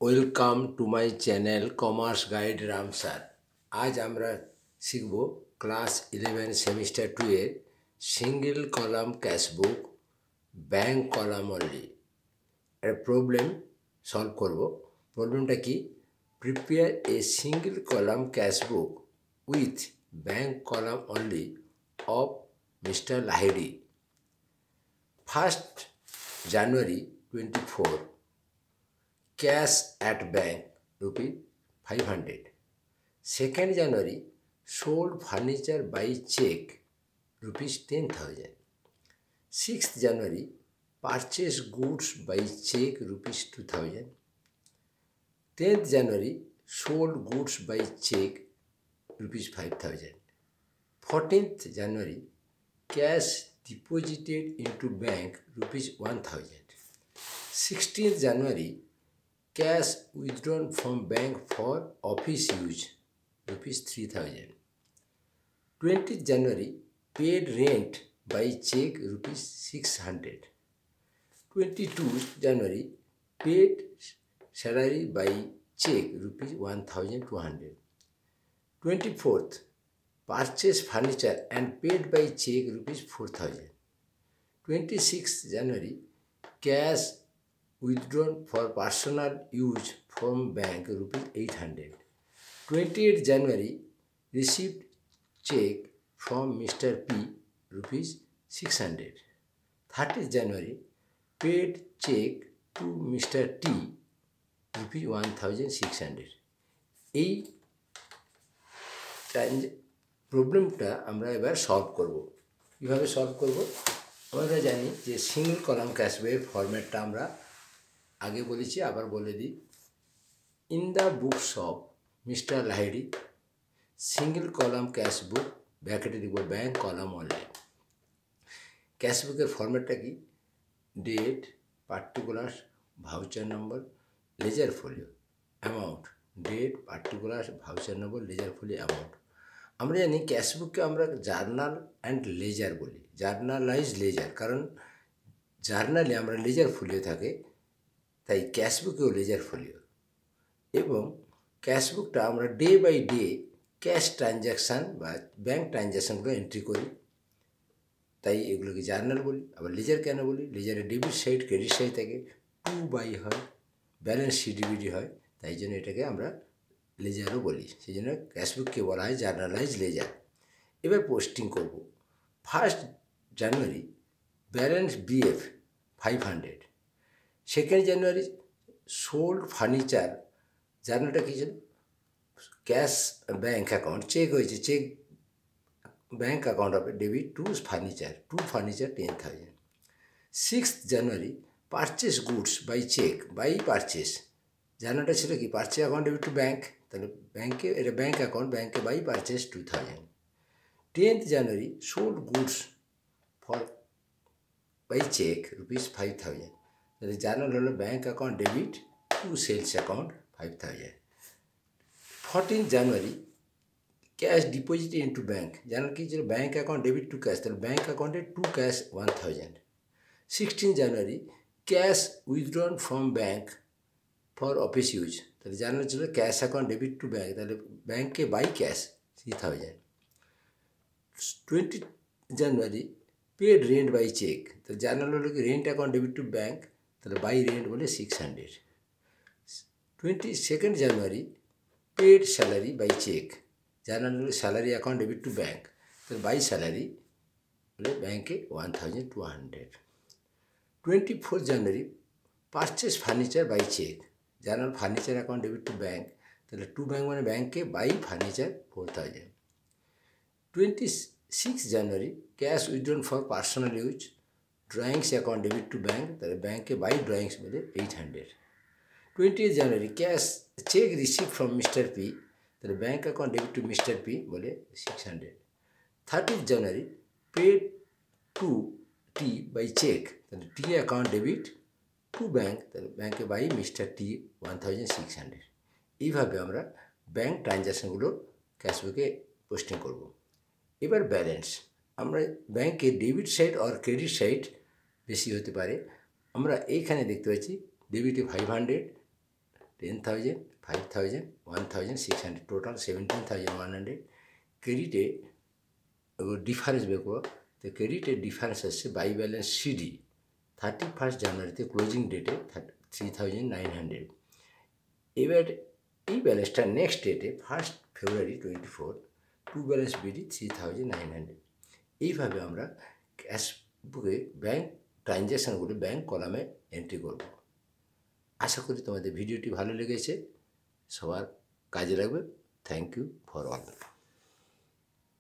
Welcome to my channel commerce guide Ram sir. আজ আমরা শিখব ক্লাস 11 সেমিস্টার 2 এর single column cashbook bank column only এর প্রবলেম সলভ করব। প্রবলেমটা কি? Prepare a single column cashbook with bank column only of mister Lahiri. 1st January 24, cash at bank ₹500. 2nd January, sold furniture by check ₹10,000. 6th January, purchase goods by check ₹2,000. 10th January, sold goods by check ₹5,000. 14th January, cash deposited into bank ₹1,000. 16th January, cash withdrawn from bank for office use ₹3,000. 20th January, paid rent by check ₹600. 22nd January, paid salary by check ₹1,200. 24th, purchase furniture and paid by check ₹4,000. 26th January, cash withdrawn for personal use from bank ₹800. 28th January, received check from Mr. P ₹600. 30th January, paid check to Mr. T ₹1,600. এই প্রবলেমটা আমরা এবার solve করব। কীভাবে solve করব? আমরা জানি যে সিঙ্গল কলাম ক্যাশবুকের ফরম্যাটটা আমরা আগে বলেছি, আবার বলে দিই। In the books of mister Lahiri single column cashbook ব্র্যাকেটে দিব ব্যাঙ্ক কলাম অনলি। ক্যাশবুকের ফরম্যাটটা কি? Date, particulars, voucher number, ledger folio, amount. Date, particulars, voucher number, ledger folio, amount. আমরা জানি ক্যাশবুককে আমরা জার্নাল অ্যান্ড লেজার বলি, জার্নালাইজ লেজার, কারণ জার্নালে আমরা লেজার ফোলিও থাকে, তাই ক্যাশবুকেও লেজার ফোলিও। এবং ক্যাশবুকটা আমরা day by day cash transaction বা ব্যাঙ্ক ট্রানজ্যাকশানগুলো এন্ট্রি করি, তাই এগুলোকে জার্নাল বলি। আবার লেজার কেন বলি? লেজারে ডেবিট সাইড ক্রেডিট সাইড থাকে, টু বাই হয়, ব্যালেন্স সিডিবিডি হয়, তাই জন্য এটাকে আমরা লেজারও বলি। সেই জন্য ক্যাশবুককে বলা হয় জার্নালাইজ লেজার। এবার পোস্টিং করব। 1st January, balance BF 500. 2nd January, sold furniture. জার্নালটা কী ছিল? ক্যাশ ব্যাঙ্ক অ্যাকাউন্ট, চেক হয়েছে, চেক ব্যাঙ্ক অ্যাকাউন্ট হবে debit to furniture 10,000. 6th January, purchase goods by cheque by purchase. জার্নালটা ছিল কি? Purchase account debit to bank, তাহলে ব্যাঙ্কে এটা ব্যাঙ্ক অ্যাকাউন্ট, ব্যাঙ্কে by purchase 2,000. 10th January, sold goods for by cheque ₹5,000. তাহলে জার্নাল হলো bank account debit to sales account 5,000. 14th January, cash deposit into bank. Journal কী ছিল? Bank account debit to cash, তাহলে bank অ্যাকাউন্টে to cash 1,000. 16th January, cash withdrawn from bank for office use. তাহলে journal ছিল cash account debit to bank, তাহলে ব্যাঙ্কে by cash 3,000. 20th January, paid rent by cheque. তাহলে journal হলো কি? Rent account debit to bank, তাহলে by rent বলে 600. 22nd January, paid salary by cheque. Journal হলো salary account debit to bank, তাহলে by salary হলে ব্যাঙ্কে 1,200. 24th January, purchase furniture by cheque. Journal furniture account debit to bank, তাহলে to bank মানে ব্যাঙ্কে by furniture 4,000. 26th January, cash withdrawn for personal use drawings account debit to bank, তাহলে ব্যাঙ্কে by drawings বলে 800. 20th January, cash cheque receive from mister P, তাহলে bank account debit to mister P বলে 600. 30th January, paid two T by cheque, তাহলে টি account debit to bank, তাহলে ব্যাঙ্কে by mister টি 1,600. এইভাবে আমরা ব্যাঙ্ক ট্রানজ্যাকশানগুলো ক্যাশবুকে পোস্টিং করব। এবার ব্যালেন্স। আমরা ব্যাঙ্কে ডেবিট সাইড আর ক্রেডিট সাইড বেশি হতে পারে। আমরা এইখানে দেখতে পাচ্ছি ডেবিটে 500, 10,000, 5,000, 1,600, টোটাল 17,100। ক্রেডিটে ডিফারেন্স বের করো, তো ক্রেডিটের ডিফারেন্স আসছে বাই ব্যালেন্স সিডি 31 জানুয়ারিতে ক্লোজিং ডেটে 3,900। এবার এই ব্যালেন্সটা নেক্সট ডেটে 1 ফেব্রুয়ারি 24 টু ব্যালেন্স বিডি 3,900। এইভাবে আমরা ক্যাশ বুকে ব্যাঙ্ক ট্রানজ্যাকশানগুলো ব্যাঙ্ক কলামে এন্ট্রি করব। আশা করি তোমাদের ভিডিওটি ভালো লেগেছে, সবার কাজে লাগবে। Thank you for all.